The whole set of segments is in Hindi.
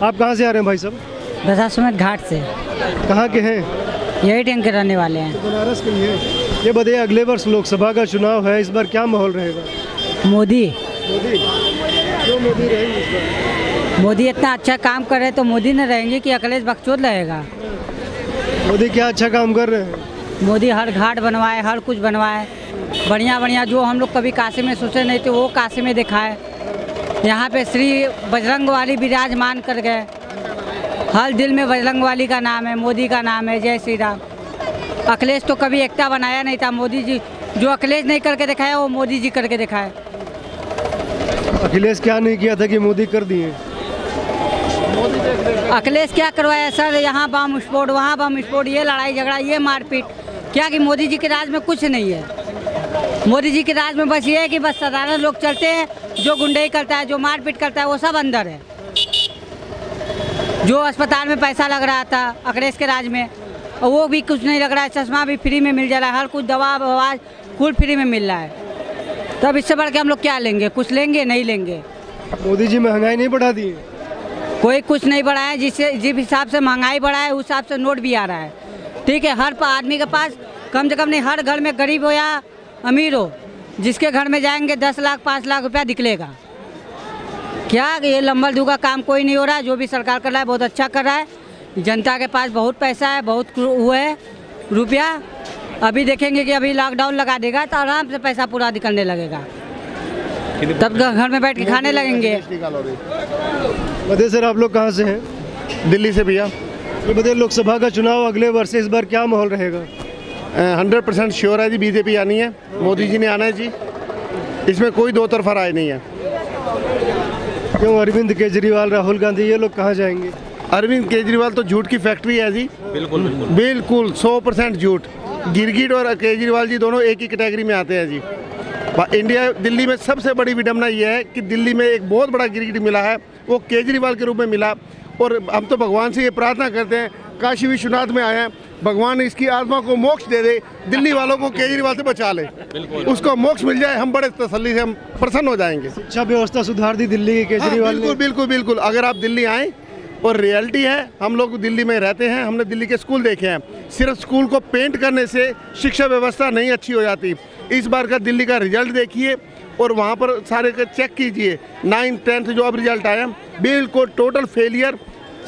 आप कहाँ से आ रहे हैं भाई साहब? दशाश्वमेध घाट से। कहाँ के हैं? यही टैंक के रहने वाले हैं। बनारस के ही हैं। ये बताइए, अगले वर्ष लोकसभा का चुनाव है, इस बार क्या माहौल रहेगा? मोदी क्यों मोदी रहेंगे इस बार? मोदी इतना अच्छा काम कर रहे हैं तो मोदी न रहेंगे कि अखिलेश बकचोद रहेगा? मोदी क्या अच्छा काम कर रहे हैं? मोदी हर घाट बनवाए, हर कुछ बनवाए, बढ़िया बढ़िया, जो हम लोग कभी काशी में सोचे नहीं थे वो काशी में दिखाए। यहाँ पे श्री बजरंग वाली विराजमान कर गए। हर दिल में बजरंग वाली का नाम है, मोदी का नाम है। जय श्री राम। अखिलेश तो कभी एकता बनाया नहीं था। मोदी जी जो अखिलेश नहीं करके दिखाया वो मोदी जी करके दिखाए। अखिलेश क्या नहीं किया था कि मोदी कर दिए? अखिलेश क्या करवाया सर? यहाँ बम विस्फोट, वहाँ बम विस्फोट, ये लड़ाई झगड़ा, ये मारपीट, क्या कि मोदी जी के राज में कुछ नहीं है। मोदी जी के राज में बस ये है कि बस साधारण लोग चलते हैं, जो गुंडई करता है, जो मारपीट करता है, वो सब अंदर है। जो अस्पताल में पैसा लग रहा था अखिलेश के राज में, वो भी कुछ नहीं लग रहा है। चश्मा भी फ्री में मिल जा रहा है, हर कुछ दवा ववा कुल फ्री में मिल रहा है। तब इससे बढ़ के हम लोग क्या लेंगे? कुछ लेंगे? नहीं लेंगे। मोदी जी महंगाई नहीं बढ़ा दी? कोई कुछ नहीं बढ़ाया है। जिस हिसाब से महंगाई बढ़ा है उस हिसाब से नोट भी आ रहा है। ठीक है, हर आदमी के पास कम से कम नहीं, हर घर में गरीब हो या अमीर हो, जिसके घर में जाएंगे 10 लाख 5 लाख रुपया निकलेगा। क्या ये लंबल धू का काम कोई नहीं हो रहा है। जो भी सरकार कर रहा है बहुत अच्छा कर रहा है। जनता के पास बहुत पैसा है, बहुत हुआ है रुपया। अभी देखेंगे कि अभी लॉकडाउन लगा देगा तो आराम से पैसा पूरा निकलने लगेगा, तब घर में बैठ के खाने लगेंगे। बताइए सर, आप लोग कहाँ से हैं? दिल्ली से भैया। ये बताइए, लोकसभा का चुनाव अगले वर्ष, इस बार क्या माहौल रहेगा? 100% श्योर है जी, बीजेपी आनी है, मोदी जी ने आना है जी। इसमें कोई दो तरफा राय नहीं है। क्यों अरविंद केजरीवाल, राहुल गांधी, ये लोग कहाँ जाएंगे? अरविंद केजरीवाल तो झूठ की फैक्ट्री है जी। बिल्कुल बिल्कुल बिल्कुल 100% झूठ। गिरगिट और केजरीवाल जी दोनों एक ही कैटेगरी में आते हैं जी। इंडिया दिल्ली में सबसे बड़ी विडम्बना यह है कि दिल्ली में एक बहुत बड़ा गिरगिट मिला है, वो केजरीवाल के रूप में मिला। और हम तो भगवान से ये प्रार्थना करते हैं, काशी विश्वनाथ में आए हैं, भगवान इसकी आत्मा को मोक्ष दे दे, दिल्ली वालों को केजरीवाल से बचा ले, उसको मोक्ष मिल जाए, हम बड़े तसल्ली से हम प्रसन्न हो जाएंगे। शिक्षा व्यवस्था सुधार दी दिल्ली की केजरीवाल ने। बिल्कुल बिल्कुल। अगर आप दिल्ली आए, और रियलिटी है, हम लोग दिल्ली में रहते हैं, हमने दिल्ली के स्कूल देखे हैं। सिर्फ स्कूल को पेंट करने से शिक्षा व्यवस्था नहीं अच्छी हो जाती। इस बार का दिल्ली का रिजल्ट देखिए और वहाँ पर सारे का चेक कीजिए। 9th 10th जो अब रिजल्ट आया, बिल्कुल टोटल फेलियर।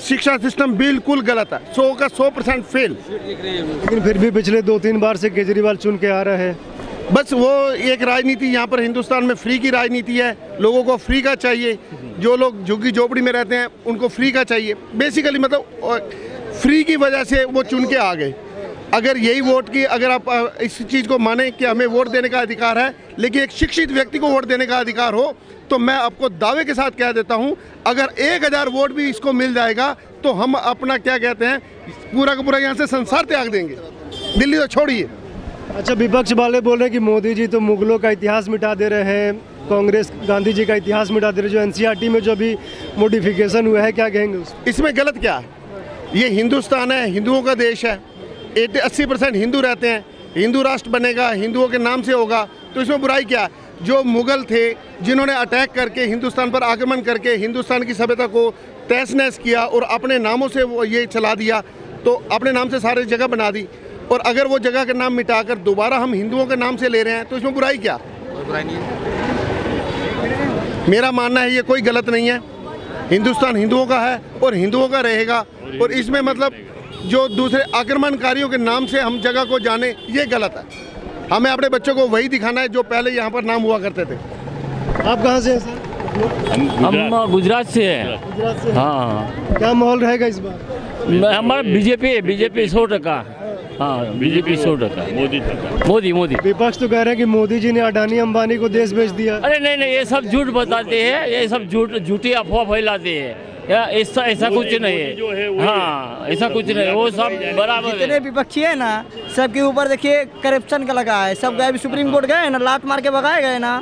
शिक्षा सिस्टम बिल्कुल गलत है, 100 का 100% फेल। लेकिन फिर भी पिछले 2-3 बार से केजरीवाल चुन के आ रहा है। बस वो एक राजनीति यहाँ पर हिंदुस्तान में फ्री की राजनीति है। लोगों को फ्री का चाहिए, जो लोग झुग्गी झोपड़ी में रहते हैं उनको फ्री का चाहिए बेसिकली। मतलब फ्री की वजह से वो चुन के आ गए। अगर यही वोट की, अगर आप इस चीज़ को माने कि हमें वोट देने का अधिकार है, लेकिन एक शिक्षित व्यक्ति को वोट देने का अधिकार हो, तो मैं आपको दावे के साथ कह देता हूं, अगर 1000 वोट भी इसको मिल जाएगा तो हम अपना क्या कहते हैं, पूरा का पूरा यहाँ से संसार त्याग देंगे, दिल्ली तो छोड़िए। अच्छा, विपक्ष वाले बोल रहे हैं कि मोदी जी तो मुगलों का इतिहास मिटा दे रहे हैं, कांग्रेस गांधी जी का इतिहास मिटा दे रहे हैं। जो NCERT में जो भी मॉडिफिकेशन हुआ है, क्या कहेंगे उस? इसमें गलत क्या है? ये हिंदुस्तान है, हिंदुओं का देश है, 80% हिंदू रहते हैं। हिंदू राष्ट्र बनेगा, हिंदुओं के नाम से होगा, तो इसमें बुराई क्या है? जो मुगल थे, जिन्होंने अटैक करके हिंदुस्तान पर आक्रमण करके हिंदुस्तान की सभ्यता को तहस नहस किया और अपने नामों से वो ये चला दिया, तो अपने नाम से सारी जगह बना दी। और अगर वो जगह का नाम मिटाकर दोबारा हम हिंदुओं के नाम से ले रहे हैं, तो इसमें बुराई क्या? बुराई नहीं है। मेरा मानना है ये कोई गलत नहीं है। हिंदुस्तान हिंदुओं का है और हिंदुओं का रहेगा। और इसमें मतलब जो दूसरे आक्रमणकारियों के नाम से हम जगह को जाने, ये गलत है। हमें अपने बच्चों को वही दिखाना है जो पहले यहाँ पर नाम हुआ करते थे। आप कहाँ से हैं सर? हम गुजरात से हैं। गुजरात से? हाँ। क्या माहौल रहेगा इस बार? हमारा बीजेपी 100%। हाँ, बीजेपी 100%। मोदी। विपक्ष तो कह रहे हैं कि मोदी जी ने अडानी अंबानी को देश बेच दिया। अरे नहीं, ये सब झूठ बताते हैं, ये सब झूठी अफवाह फैलाते हैं। ऐसा कुछ नहीं है। हाँ, ऐसा कुछ नहीं, वो सब बराबर। जितने विपक्षी है ना, सबके ऊपर देखिए करप्शन का लगा है। सब गए, सुप्रीम कोर्ट गए ना, लात मार के भगाए गए ना।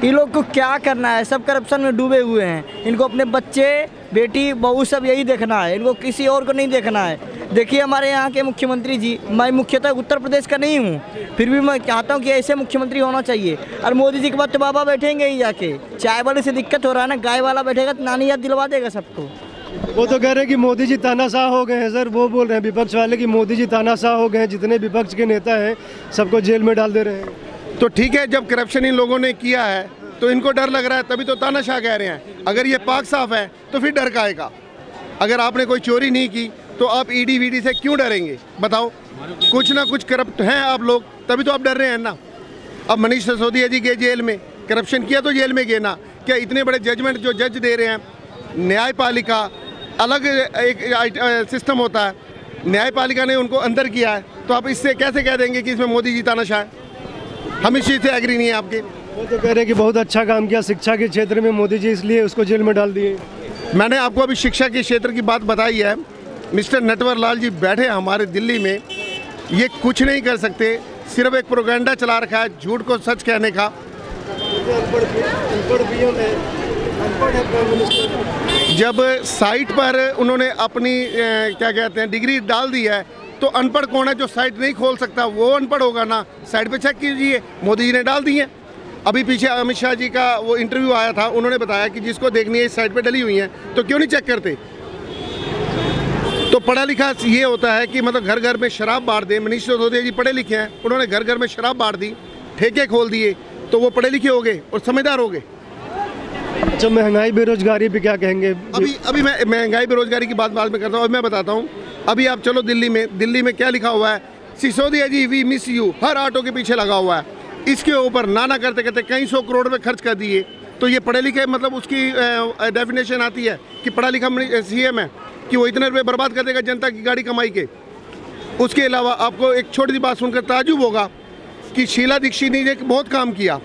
ये लोग को क्या करना है? सब करप्शन में डूबे हुए हैं। इनको अपने बच्चे, बेटी, बहू सब यही देखना है, इनको किसी और को नहीं देखना है। देखिए हमारे यहाँ के मुख्यमंत्री जी, मैं मुख्यतः उत्तर प्रदेश का नहीं हूँ, फिर भी मैं चाहता हूँ कि ऐसे मुख्यमंत्री होना चाहिए। और मोदी जी के बाद तो बाबा बैठेंगे ही जाके। चाय वाले से दिक्कत हो रहा है ना, गाय वाला बैठेगा तो नानी याद दिलवा देगा सबको। वो तो कह रहे हैं कि मोदी जी तानाशाह हो गए हैं सर। वो बोल रहे हैं विपक्ष वाले कि मोदी जी तानाशाह हो गए हैं, जितने विपक्ष के नेता हैं सबको जेल में डाल दे रहे हैं। तो ठीक है, जब करप्शन इन लोगों ने किया है तो इनको डर लग रहा है, तभी तो तानाशाह कह रहे हैं। अगर ये पाक साफ है तो फिर डर काहे का? अगर आपने कोई चोरी नहीं की तो आप ईडी वीडी से क्यों डरेंगे? बताओ, कुछ ना कुछ करप्ट हैं आप लोग, तभी तो आप डर रहे हैं ना। अब मनीष सिसोदिया जी गए जेल में, करप्शन किया तो जेल में गए ना। क्या इतने बड़े जजमेंट जो जज दे रहे हैं, न्यायपालिका अलग एक सिस्टम होता है, न्यायपालिका ने उनको अंदर किया है, तो आप इससे कैसे कह देंगे कि इसमें मोदी जी तानाशाह है? हम इस चीज़ से एग्री नहीं है आपके। वो तो कह रहे हैं कि बहुत अच्छा काम किया शिक्षा के क्षेत्र में मोदी जी, इसलिए उसको जेल में डाल दिए। मैंने आपको अभी शिक्षा के क्षेत्र की बात बताई है। मिस्टर नटवर लाल जी बैठे हमारे दिल्ली में, ये कुछ नहीं कर सकते, सिर्फ एक प्रोपेगेंडा चला रखा है झूठ को सच कहने का। जब साइट पर उन्होंने अपनी क्या कहते हैं डिग्री डाल दी है, तो अनपढ़ कौन है जो साइट नहीं खोल सकता? वो अनपढ़ होगा ना। साइट पे चेक कीजिए, मोदी जी ने डाल दी है। अभी पीछे अमित शाह जी का वो इंटरव्यू आया था, उन्होंने बताया कि जिसको देखनी है इस साइट पे डली हुई है, तो क्यों नहीं चेक करते? तो पढ़ा लिखा ये होता है कि मतलब घर घर में शराब बांट दे। मनीष सिसोदिया जी पढ़े लिखे हैं, उन्होंने घर घर में शराब बांट दी, ठेके खोल दिए, तो वो पढ़े लिखे हो गए और समझदार हो गए। जब महंगाई बेरोजगारी पे क्या कहेंगे? अभी मैं महंगाई बेरोजगारी की बात बाद में करता हूँ। मैं बताता हूँ, अभी आप चलो दिल्ली में क्या लिखा हुआ है? Sisodia ji we miss you, हर ऑटो के पीछे लगा हुआ है। इसके ऊपर नाना करते करते कई 100 करोड़ रुपए खर्च कर दिए। तो ये पढ़े लिखे, मतलब उसकी डेफिनेशन आती है कि पढ़ा लिखा सीएम है कि वो इतने रुपए बर्बाद कर देगा जनता की गाड़ी कमाई के। उसके अलावा आपको एक छोटी सी बात सुनकर ताजुब होगा कि शीला दीक्षित ने एक बहुत काम किया,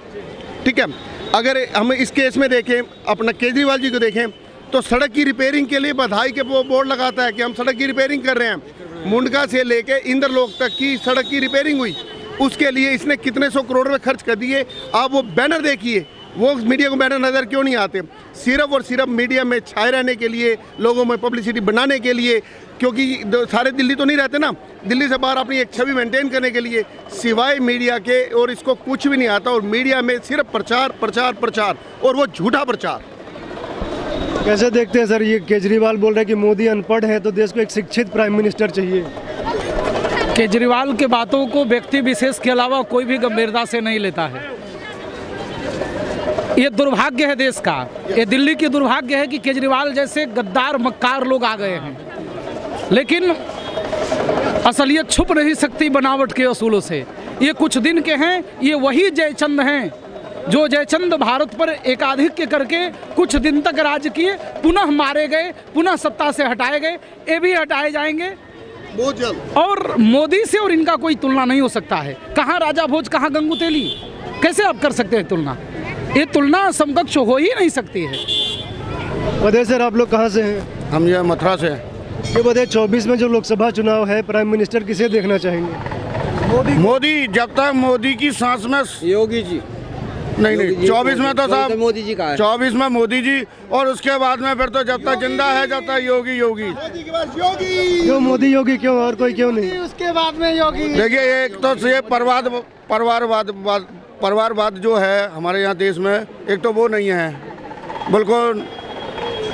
ठीक है। अगर हम इस केस में देखें, अपना केजरीवाल जी को देखें, तो सड़क की रिपेयरिंग के लिए बधाई के वो बोर्ड लगाता है कि हम सड़क की रिपेयरिंग कर रहे हैं। मुंडका से लेके इंद्रलोक तक की सड़क की रिपेयरिंग हुई, उसके लिए इसने कितने 100 करोड़ रुपए खर्च कर दिए। आप वो बैनर देखिए, वो मीडिया को बैनर नज़र क्यों नहीं आते? सिर्फ और सिर्फ मीडिया में छाए रहने के लिए, लोगों में पब्लिसिटी बनाने के लिए, क्योंकि सारे दिल्ली तो नहीं रहते ना, दिल्ली से बाहर अपनी एक छवि मेंटेन करने के लिए, सिवाय मीडिया के और इसको कुछ भी नहीं आता। और मीडिया में सिर्फ प्रचार प्रचार प्रचार, और वो झूठा प्रचार। कैसे देखते हैं सर, ये केजरीवाल बोल रहे हैं कि मोदी अनपढ़ है तो देश को एक शिक्षित प्राइम मिनिस्टर चाहिए। केजरीवाल के बातों को व्यक्ति विशेष के अलावा कोई भी गंभीरता से नहीं लेता है। ये दुर्भाग्य है देश का, ये दिल्ली की दुर्भाग्य है कि केजरीवाल जैसे गद्दार मक्कार लोग आ गए हैं। लेकिन असलियत छुप नहीं सकती बनावट के असूलों से। ये कुछ दिन के हैं, ये वही जयचंद हैं जो जयचंद भारत पर एकाधिक्य करके कुछ दिन तक राज किए, पुनः मारे गए, पुनः सत्ता से हटाए गए, ये भी हटाए जाएंगे बहुत जल्द। और मोदी से और इनका कोई तुलना नहीं हो सकता है। कहाँ राजा भोज, कहाँ गंगू तेली, कैसे आप कर सकते हैं तुलना? ये तुलना समकक्ष हो ही नहीं सकती है। बताइए सर, आप लोग कहाँ से हैं? हम ये मथुरा से हैं। ये बताइए 24 में जो लोकसभा चुनाव है, प्राइम मिनिस्टर किसे देखना चाहेंगे? मोदी। जब तक मोदी की सांस में योगी जी नहीं 24 में तो साहब मोदी जी का है। 24 में मोदी जी, और उसके बाद में फिर तो जब तक जिंदा है जब तक योगी। क्यों मोदी योगी क्यों, और कोई क्यों नहीं? उसके बाद में योगी। देखिए, एक तो ये परिवारवाद जो है हमारे यहाँ देश में, एक तो वो नहीं है, बिल्कुल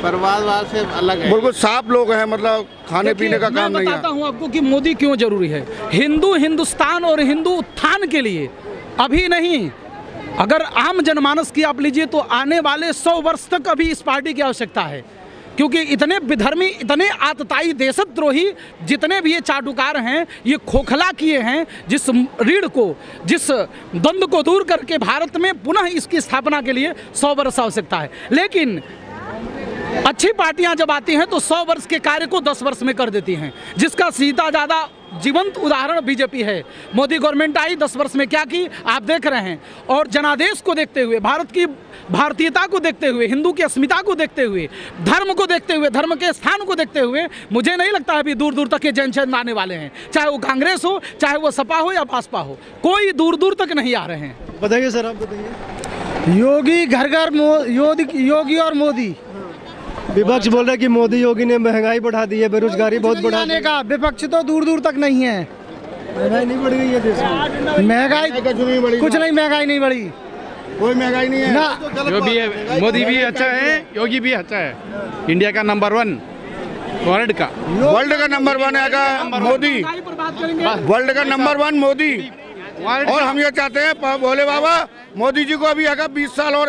परिवारवाद से अलग है, बिल्कुल साफ लोग हैं, मतलब खाने पीने का काम नहीं है। मैं बताता हूँ आपको कि मोदी क्यों जरूरी है। हिंदुस्तान और हिंदू उत्थान के लिए अभी नहीं, अगर आम जनमानस की आप लीजिए तो आने वाले 100 वर्ष तक अभी इस पार्टी की आवश्यकता है। क्योंकि इतने विधर्मी, इतने आतताई, देशद्रोही जितने भी ये चाटुकार हैं, ये खोखला किए हैं जिस रीढ़ को, जिस द्वंद्व को दूर करके भारत में पुनः इसकी स्थापना के लिए 100 वर्ष आवश्यकता है। लेकिन अच्छी पार्टियां जब आती हैं तो 100 वर्ष के कार्य को 10 वर्ष में कर देती हैं, जिसका सीधा ज़्यादा जीवंत उदाहरण बीजेपी है। मोदी गवर्नमेंट आई, 10 वर्ष में क्या की आप देख रहे हैं। और जनादेश को देखते हुए, भारत की भारतीयता को देखते हुए, हिंदू की अस्मिता को देखते हुए, धर्म को देखते हुए, धर्म के स्थान को देखते हुए, मुझे नहीं लगता अभी दूर दूर तक ये जन आने वाले हैं। चाहे वो कांग्रेस हो, चाहे वो सपा हो या भाजपा हो, कोई दूर दूर तक नहीं आ रहे हैं। बताइए सर, आप बताइए। योगी घर घर योगी और मोदी। विपक्ष बोल रहा है कि मोदी योगी ने महंगाई बढ़ा दी है, बेरोजगारी बहुत बढ़ा दी का। विपक्ष तो दूर दूर तक नहीं है। महंगाई नहीं बढ़ गई है देश में? महंगाई कुछ नहीं, महंगाई नहीं बढ़ी, कोई महंगाई नहीं है ना। जो भी है, मोदी भी अच्छा है, योगी भी अच्छा है, इंडिया का नंबर 1। वर्ल्ड का नंबर 1 है मोदी, वर्ल्ड का नंबर 1 मोदी। और हम ये चाहते हैं भोले बाबा मोदी जी को अभी 20 साल और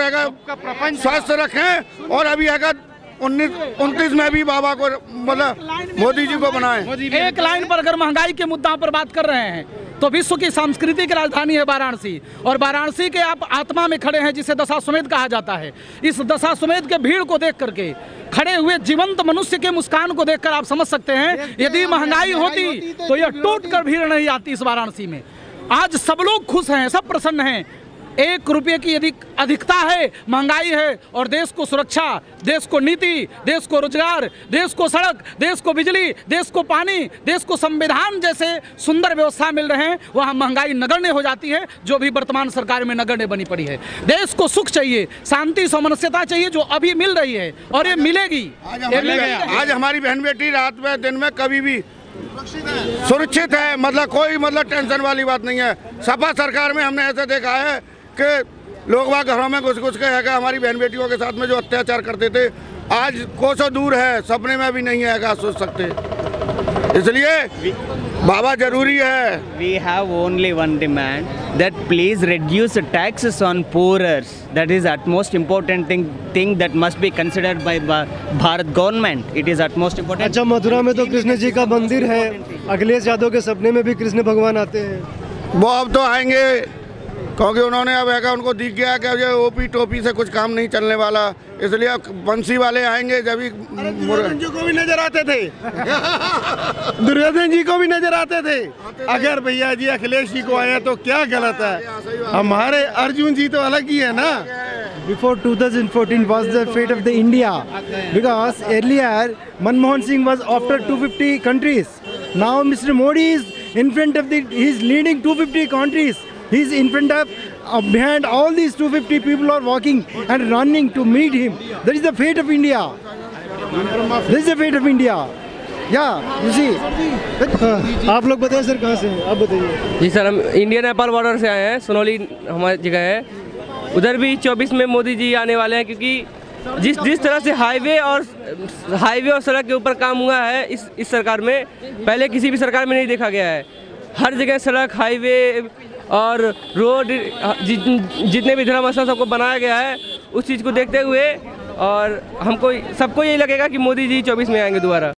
स्वस्थ रखें, और अभी 29 में भी बाबा को मतलब मोदी जी को बनाएं। एक लाइन पर अगर महंगाई के मुद्दा पर बात कर रहे हैं तो विश्व की सांस्कृतिक राजधानी है वाराणसी, और वाराणसी के आप आत्मा में खड़े हैं जिसे दशाश्वमेध कहा जाता है। इस दशाश्वमेध के भीड़ को देख करके, खड़े हुए जीवंत मनुष्य के मुस्कान को देखकर आप समझ सकते हैं यदि महंगाई होती तो यह टूट कर भीड़ नहीं आती इस वाराणसी में। आज सब लोग खुश हैं, सब प्रसन्न हैं। 1 रुपये की यदि अधिकता है, महंगाई है, और देश को सुरक्षा, देश को नीति, देश को रोजगार, देश को सड़क, देश को बिजली, देश को पानी, देश को संविधान जैसे सुंदर व्यवस्था मिल रहे हैं, वहाँ महंगाई नगण्य हो जाती है, जो भी वर्तमान सरकार में नगण्य बनी पड़ी है। देश को सुख चाहिए, शांति सामंजस्यता चाहिए, जो अभी मिल रही है और ये मिलेगी। आज हमारी बहन बेटी रात में दिन में कभी भी सुरक्षित है, मतलब कोई टेंशन वाली बात नहीं है। सपा सरकार में हमने ऐसा देखा है कि लोग वहाँ घरों में घुस के है हमारी बहन बेटियों के साथ में जो अत्याचार करते थे, आज कोसों दूर है, सपने में भी नहीं है सोच सकते। इसलिए बाबा जरूरी है। We have only one demand, that please reduce taxes on poorers. That is utmost important thing that must be considered by Bharat government. It is utmost important. अच्छा, मथुरा में तो कृष्ण जी का मंदिर है, अखिलेश यादव के सपने में भी कृष्ण भगवान आते हैं। वो अब तो आएंगे, क्योंकि उन्होंने अब उनको दिख गया कि ये ओपी टोपी से कुछ काम नहीं चलने वाला, इसलिए बंसी वाले आएंगे। जब दुर्योधन जी को भी नजर आते थे दुर्योधन जी को भी नजर आते थे। अगर भैया जी अखिलेश जी को आए तो क्या गलत है? हमारे अर्जुन जी तो अलग ही है ना। Before 2014 was the fate of the India, because earlier Manmohan Singh was after 250 countries. Now Mr. Modi is in front of he is leading 250 countries. He is in front of behind all these 250 people are walking and running to meet him. That is the fate of India. This is the fate of India. Yeah, you see. आप लोग बताइए सर, कहाँ से हैं आप? बताइए जी सर, हम इंडिया नेपाल बॉर्डर से आए हैं, सोनौली हमारी जगह है। उधर भी 24 में मोदी जी आने वाले हैं, क्योंकि जिस तरह से हाईवे और सड़क के ऊपर काम हुआ है इस सरकार में, पहले किसी भी सरकार में नहीं देखा गया है। हर जगह सड़क, हाईवे और रोड, जितने भी धर्म स्थल सबको बनाया गया है, उस चीज़ को देखते हुए और सबको यही लगेगा कि मोदी जी 24 में आएंगे दोबारा।